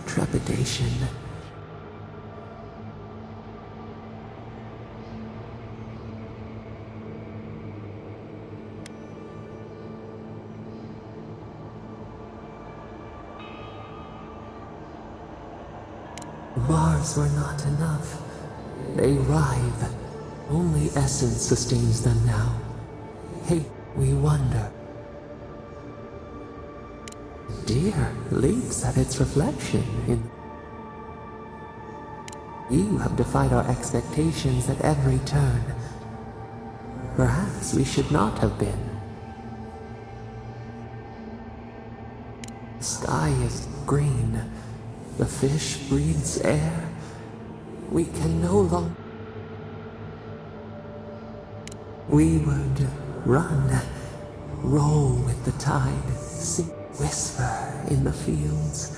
Trepidation. Bars were not enough. They writhe. Only essence sustains them now. Hey, we wonder. Deer leaps at its reflection in... You have defied our expectations at every turn. Perhaps we should not have been. The sky is green. The fish breathes air. We can no longer... We would run, roll with the tide, sing, whisper in the fields,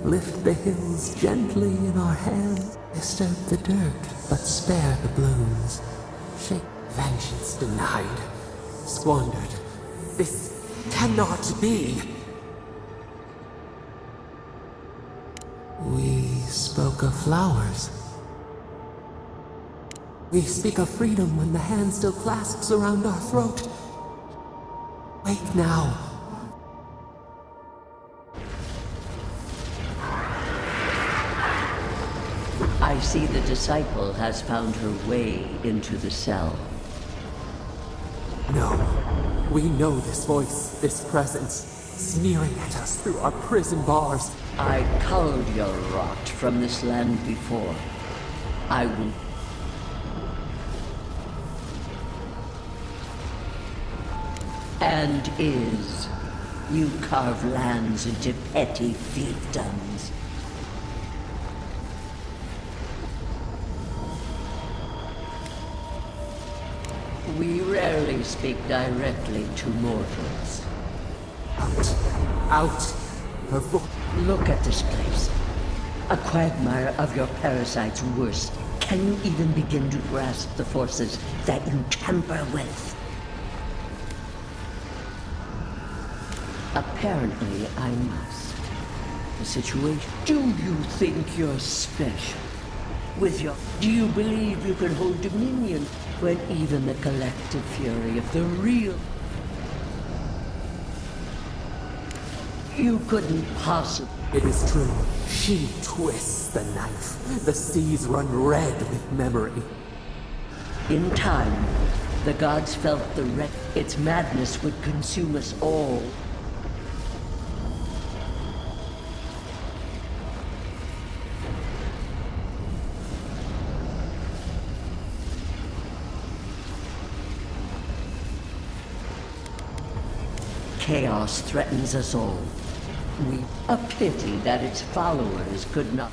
lift the hills gently in our hands, disturb the dirt, but spare the blooms, shake vengeance denied, squandered. This cannot be. We spoke of flowers. We speak of freedom when the hand still clasps around our throat. Wake now. I see the disciple has found her way into the cell. No. We know this voice, this presence, sneering at us through our prison bars. I culled your rot from this land before. I will... And is. You carve lands into petty fiefdoms. We rarely speak directly to mortals. Out. Look at this place. A quagmire of your parasite's worst. Can you even begin to grasp the forces that you tamper with? Apparently, I must. The situation... Do you think you're special? With your... Do you believe you can hold dominion when even the collective fury of the real... You couldn't possibly... It is true. She twists the knife. The seas run red with memory. In time, the gods felt the wreck. Its madness would consume us all. Chaos threatens us all. A pity that its followers could not.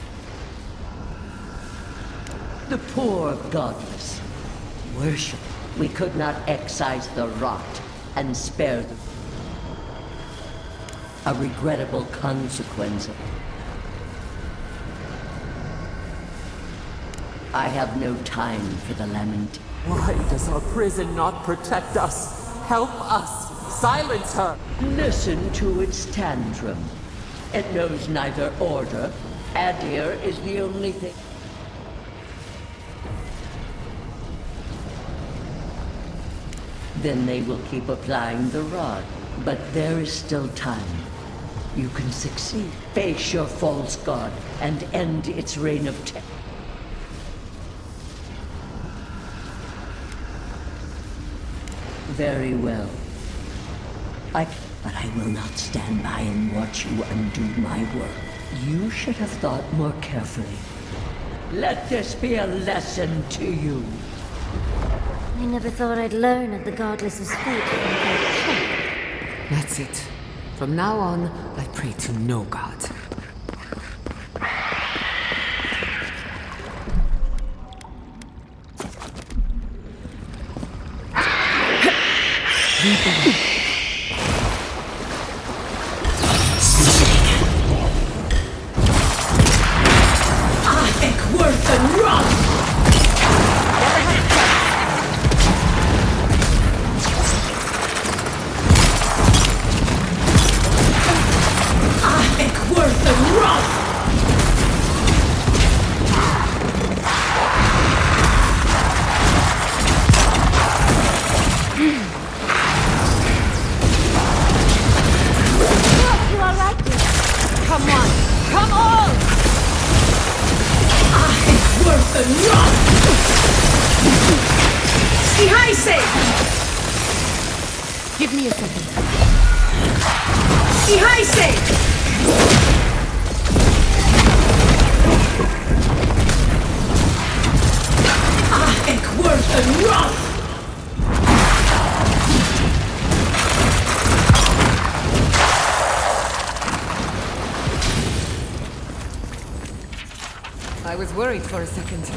The poor godless worship. We could not excise the rot and spare them. A regrettable consequence of... I have no time for the lament. Why does our prison not protect us? Help us! Silence her! Listen to its tantrum. It knows neither order. Adir is the only thing. Then they will keep applying the rod. But there is still time. You can succeed. Face your false god and end its reign of terror. Very well. But I will not stand by and watch you undo my work. You should have thought more carefully. Let this be a lesson to you. I never thought I'd learn of the godless's fate from their... That's it. From now on, I pray to no god. and rot! Ihaise! Give me a second. Ihaise! Eckworth and rot! I was worried for a second.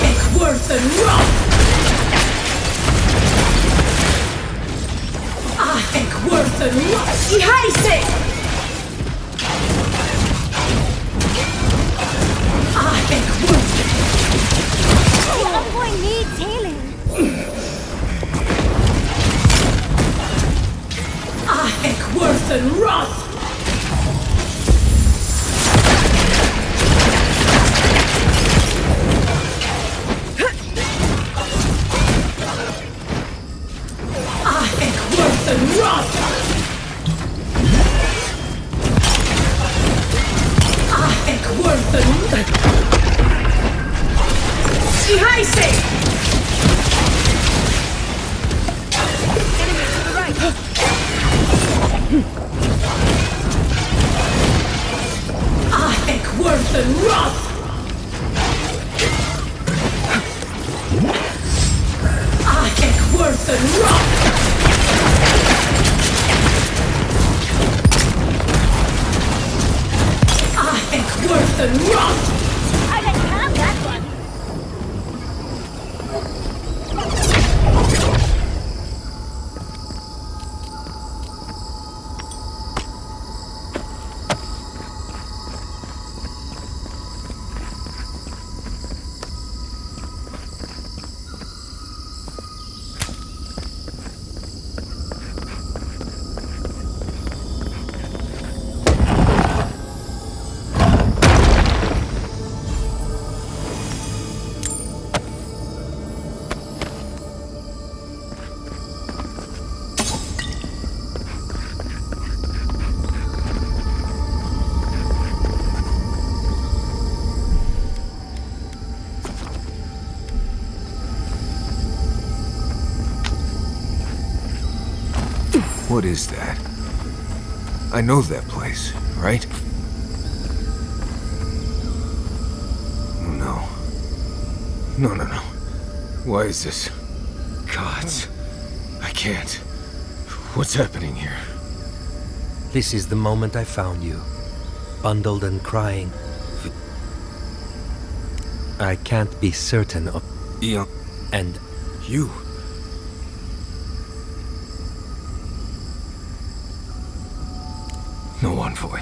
Eckworth and rot! Eckworth and rot! Ihaise! Eckworth! The envoy needs healing. Eckworth and rot! Eckworth and rot! Eckworth and Ihaise! Enemy to the right. Eckworth and rot! Eckworth and rot! Eckworth and rot! I let you have that one. What is that? I know that place, right? Oh, no. No. Why is this? Gods. I can't. What's happening here? This is the moment I found you, bundled and crying. I can't be certain of... Yeah. And... You... No, Envoy.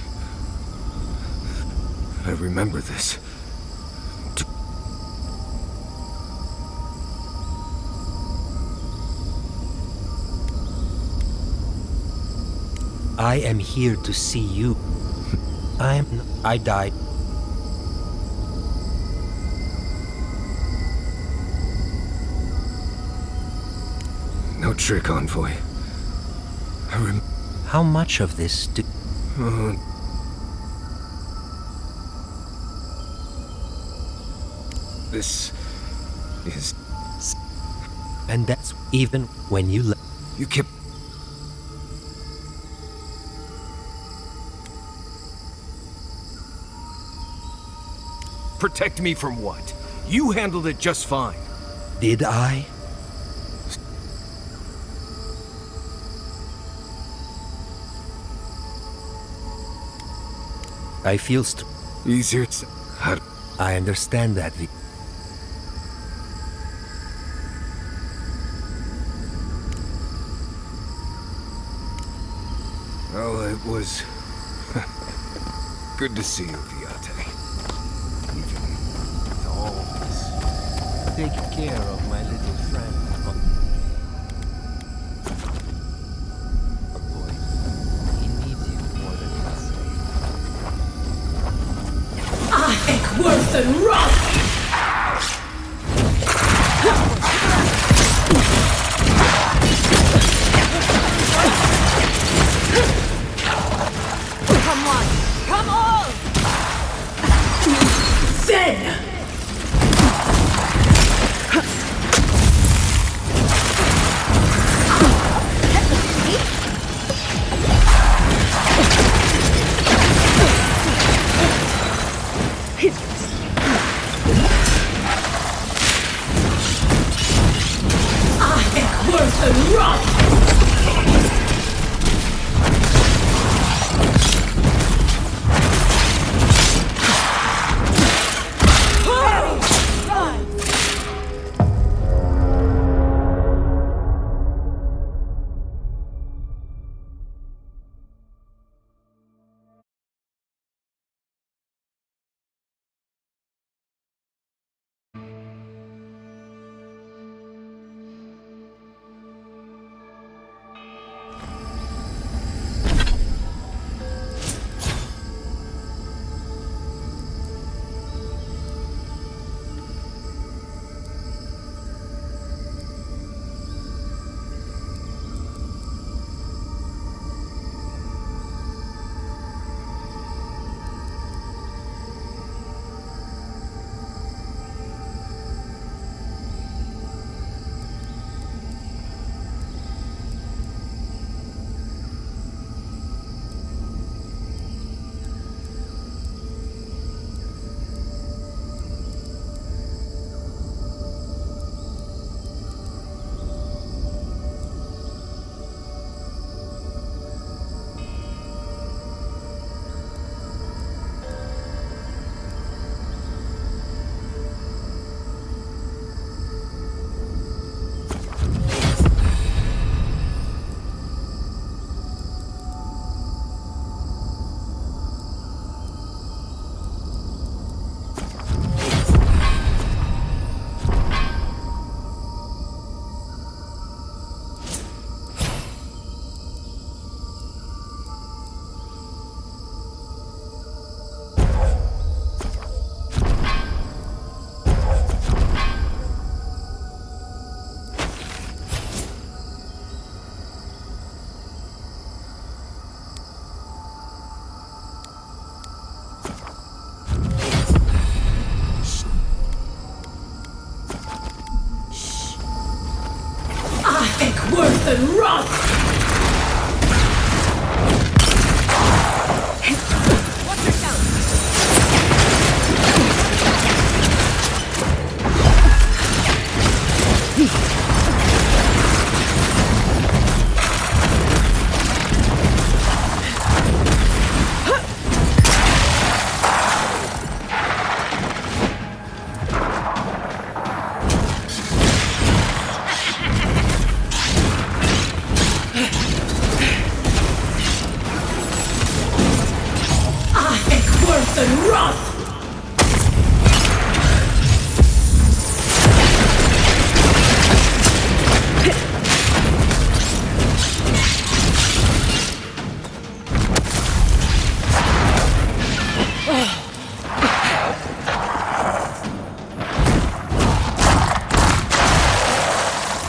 I remember this. I am here to see you. I died. No trick, Envoy. How much of this do... This is... And that's even when you left. You kept... Protect me from what? You handled it just fine. Did I? I feel easier. I understand that. Well, it was good to see you, Viate. Even with all this. Take care of my little friend. Boy, he needs you more than he say. Aheck worth and rot! Come on! Come on! Then! Aheck worth and rot! Aheck worth and rot! Watch yourself!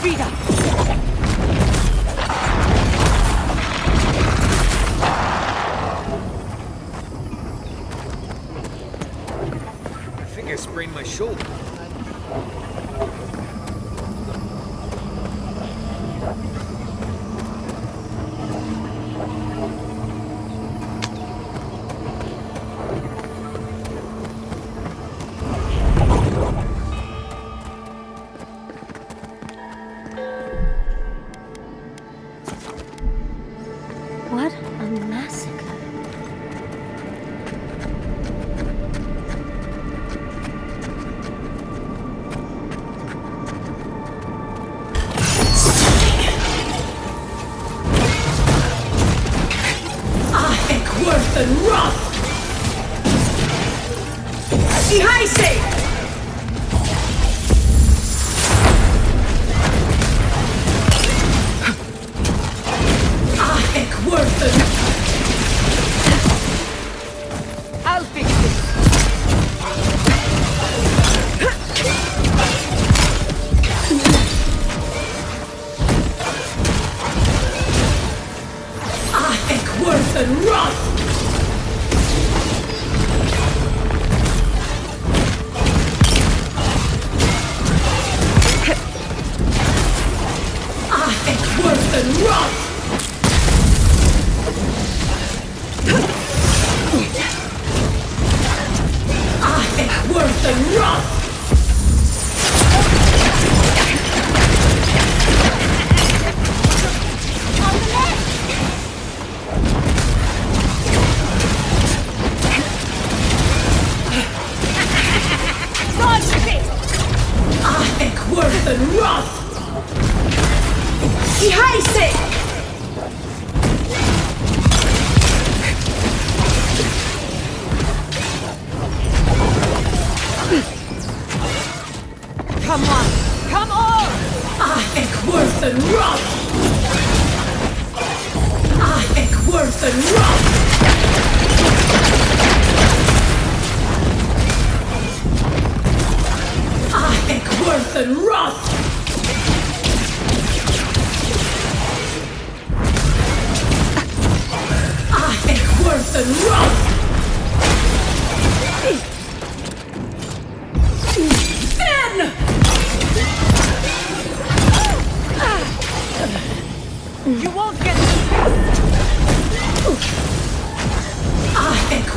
Vida! I think I sprained my shoulder. What a massacre. Worth and Roth! Ihaise! Worth and... I'll fix this! Worth and Roth! Worth and Roth! Worth and Roth! Worth and Roth! Ihaise! Come on! Come on! Worth and Roth! Worth and Roth! Worth and Roth! Worth and Roth! Then! You won't get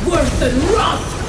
Worth and Roth!